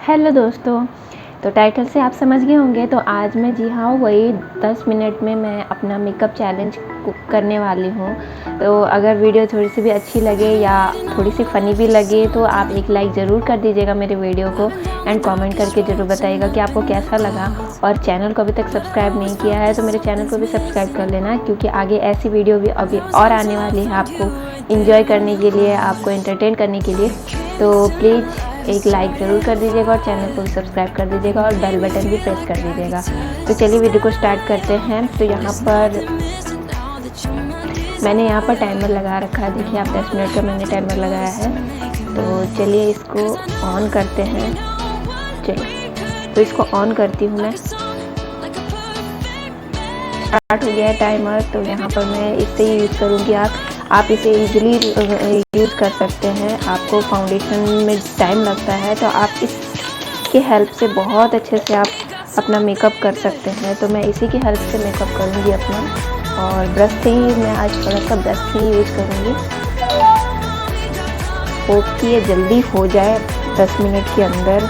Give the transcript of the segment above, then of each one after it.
Hello दोस्तों, तो title से आप समझ गए होंगे। तो आज मैं जी हाँ वही 10 मिनट में मैं अपना मेकअप चैलेंज करने वाली हूँ। तो अगर वीडियो थोड़ी सी भी अच्छी लगे या थोड़ी सी फ़नी भी लगे तो आप एक लाइक ज़रूर कर दीजिएगा मेरे वीडियो को, एंड कमेंट करके ज़रूर बताइएगा कि आपको कैसा लगा। और चैनल को अभी तक सब्सक्राइब नहीं किया है तो मेरे चैनल को भी सब्सक्राइब कर लेना, क्योंकि आगे ऐसी वीडियो भी अभी और आने वाली है आपको इंजॉय करने के लिए, आपको एंटरटेन करने के लिए। तो प्लीज़ एक लाइक ज़रूर कर दीजिएगा और चैनल को भी सब्सक्राइब कर दीजिएगा और बेल बटन भी प्रेस कर दीजिएगा। तो चलिए वीडियो को स्टार्ट करते हैं। तो यहाँ पर मैंने टाइमर लगा रखा है, देखिए आप 10 मिनट का मैंने टाइमर लगाया है। तो चलिए इसको ऑन करते हैं। चलिए तो इसको ऑन करती हूँ मैं। स्टार्ट हो गया है टाइमर। तो यहाँ पर मैं इससे ही यूज़ करूँगी। आप इसे इजीली यूज़ कर सकते हैं। आपको फाउंडेशन में टाइम लगता है तो आप इसकी हेल्प से बहुत अच्छे से आप अपना मेकअप कर सकते हैं। तो मैं इसी की हेल्प से मेकअप करूँगी अपना, और ब्रश से ही मैं आज थोड़ा सा ब्रश से ही यूज़ करूँगी। होप कि ये जल्दी हो जाए 10 मिनट के अंदर।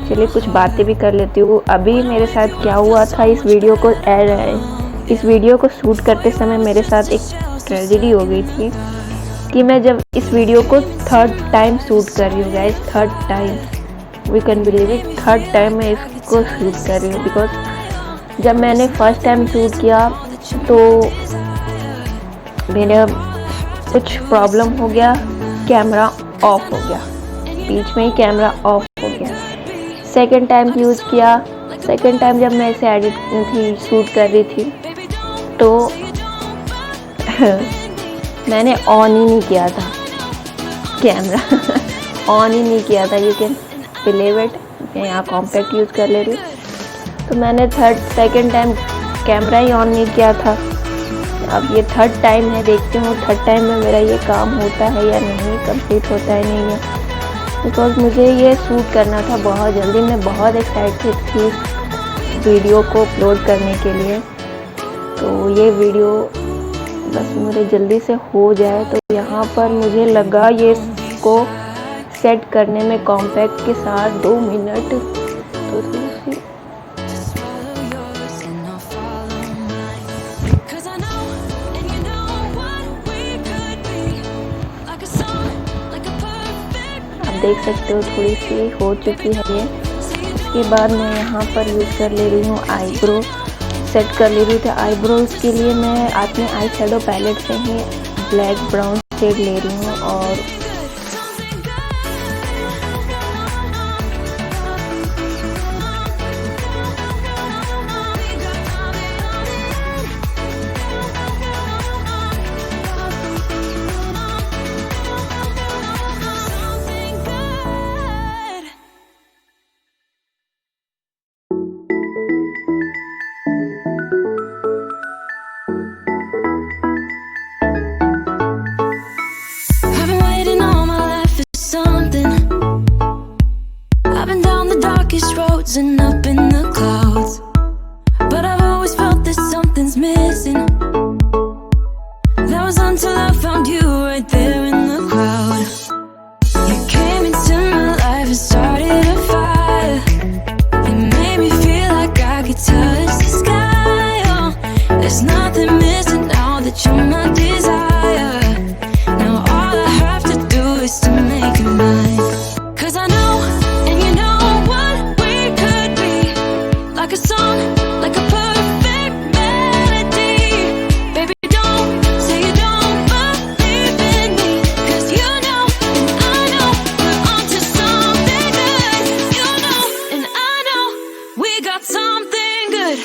चलिए कुछ बातें भी कर लेती हूँ। अभी मेरे साथ क्या हुआ था, इस वीडियो को शूट करते समय मेरे साथ एक ट्रेजेडी हो गई थी कि मैं जब इस वीडियो को 3rd टाइम शूट कर रही हूँ guys, 3rd time, we can believe it, 3rd time मैं इसको शूट कर रही हूँ। बिकॉज जब मैंने फर्स्ट टाइम शूट किया तो मेरा कुछ प्रॉब्लम हो गया, कैमरा ऑफ हो गया, बीच में ही कैमरा ऑफ हो गया। सेकंड टाइम यूज़ किया, सेकंड टाइम जब मैं इसे शूट कर रही थी तो मैंने ऑन ही नहीं किया था कैमरा ऑन ही नहीं किया था। You can believe it. मैं यहाँ कॉम्पैक्ट यूज़ कर ले रही हूँ। तो मैंने second time camera he on नहीं किया था। अब ये 3rd टाइम है, देखती हूँ 3rd टाइम में मेरा ये काम होता है या नहीं, कंप्लीट होता है नहीं है। बिकॉज मुझे ये शूट करना था बहुत जल्दी। मैं बहुत एक्साइटेड थी वीडियो को अपलोड करने के लिए। तो ये वीडियो बस मुझे जल्दी से हो जाए। तो यहाँ पर मुझे लगा ये इसको सेट करने में कॉम्पैक्ट के साथ 2 मिनट। तो देख सकते हो थोड़ी सी हो चुकी है ये। इसके बाद मैं यहाँ पर यूज़ कर ले रही हूँ आईब्रो, सेट कर ले रही हूँ। तो आईब्रोज के लिए मैं अपने आई शैडो पैलेट से ही ब्लैक ब्राउन शेड ले रही हूँ। और and up in the clouds, but I've always felt that something's missing. That was until I found you right there in the crowd. You came into my life and started a fire. You made me feel like I could touch the sky. Oh, there's nothing missing now that you're my desire. Now all I have to do is to make you mine. 'Cause I know, and you know like a song, like a perfect melody. Baby, don't say you don't believe in me, 'cause you know and I know we're onto something good. You know and I know we got something good.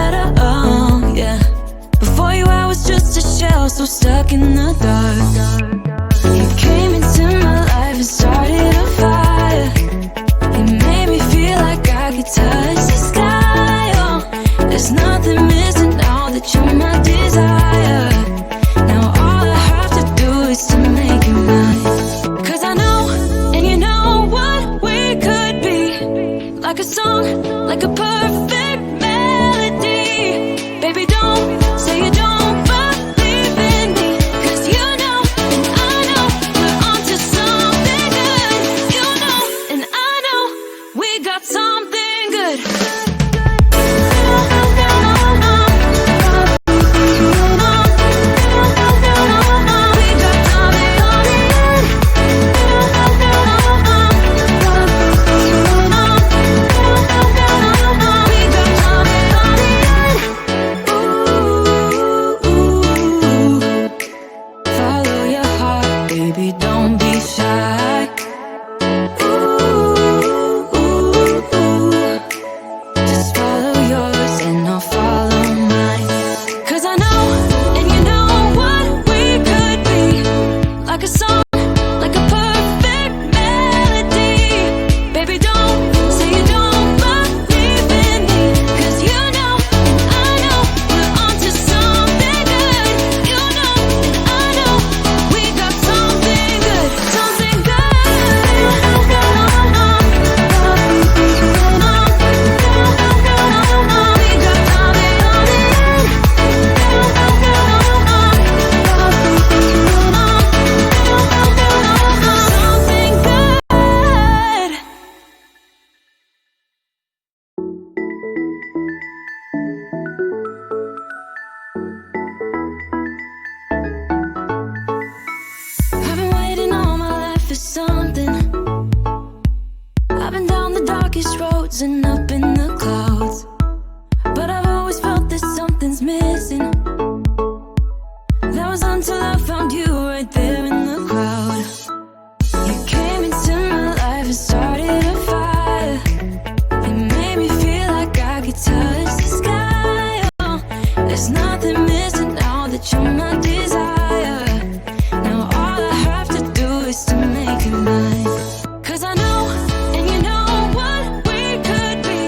better. Oh yeah. Before you, I was just a shell, so stuck in the dark. You came into my life and started a fire. You made me feel like I could touch the sky. Oh, there's nothing missing now that you're my desire. Now all I have to do is to make you mine. 'Cause I know, and you know what we could be. Like a song, like a perfect melody. Baby, don't say you don't believe in me. 'Cause you know, and I know, we're onto something good. You know, and I know, we got something good. Follow your heart, baby, don't be shy. Just follow yours and I'll follow mine. 'Cause I know, and you know what we could be. Like a song, like a perfect melody. Baby, don't say you don't believe in me. 'Cause you know, and I know, we're onto something good. You know, and I know, we got something good. Something good. Something good. I've been waiting all my life for something. I've been down the darkest roads and up in the clouds, but I've always felt that something's missing. That was until I found you right there in the crowd. You came into my life and started a fire. You made me feel like I could touch the sky. Oh, there's nothing missing now that you're my desire. Now all I have to do is to make you mine. 'Cause I know, and you know what we could be.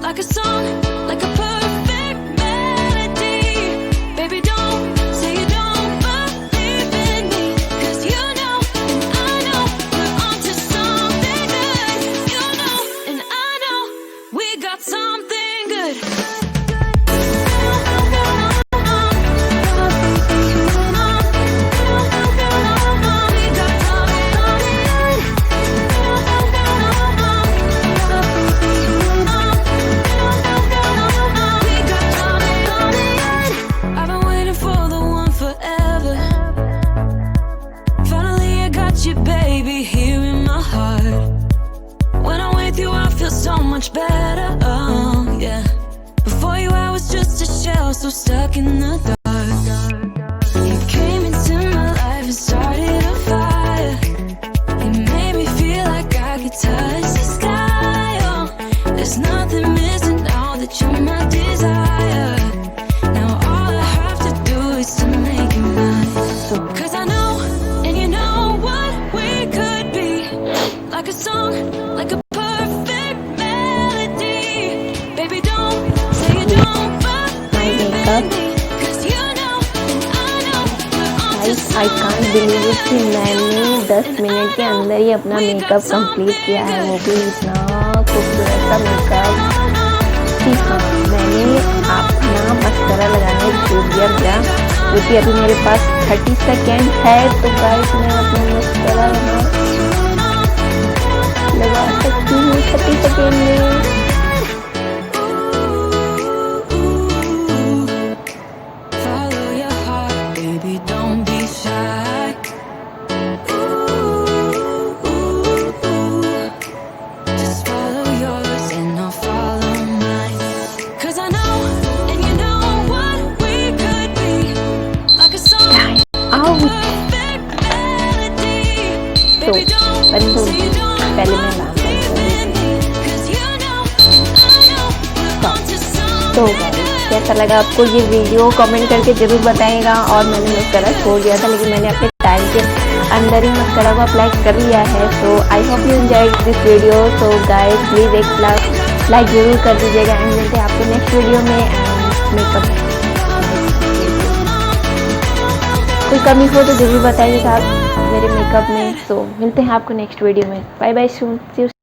Like a song, like a perfect melody. Baby, don't say you don't believe in me. 'Cause you know, and I know, we're onto something good. You know, and I know, we got something good. I've been waiting for the one forever. Finally I got you, baby, here in my heart. When I'm with you I feel so much better. Oh yeah. Before you I was just a shell, so stuck in the dark. You came into my life and started a fire. You made me feel like I could touch the sky. Oh, there's nothing missing now that you're my desire. Now all I have to do is to make you mine. 'Cause I know, and you know what we could be. Like a song, like a perfect melody. Baby, don't say you don't believe in me. 'Cause you know, and I know, we're onto I can't believe it कि मैंने 10 minute के अंदर ही अपना makeup complete किया है, वो भी इतना खूबसूरत सा मेकअप कि हाँ, मैंने अपना मस्करा लगाने छूट दिया मेरा, क्योंकि अभी मेरे पास 30 सेकेंड है। तो गाइस मैं अपना मस्करा लगा सकती हूँ 30 सेकेंड में। follow your heart, baby, don't be shy. Just follow yours and I'll follow mine. 'Cause I know, and you know what we could be. Like a song, like a perfect melody. Baby, don't बंदो say you don't पहले मैं नाम believe in me. 'Cause you know, and I know, we're onto तो something guys good. कैसा लगा आपको ये video comment करके ज़रूर बताइएगा। और मैंने मस्करा छोड़ दिया था, लेकिन मैंने अपने टाइम के अंदर ही मस्करा को अप्लाई कर लिया है। So I hope you enjoyed this video. So guys please एक लाइक ज़रूर कर दीजिएगा एंड मिलते हैं आपको नेक्स्ट वीडियो में। एंड मेकअप कोई कमी हो तो ज़रूर बताइएगा आप मेरे मेकअप में। सो मिलते हैं आपको नेक्स्ट वीडियो में। बाय बाय, सून।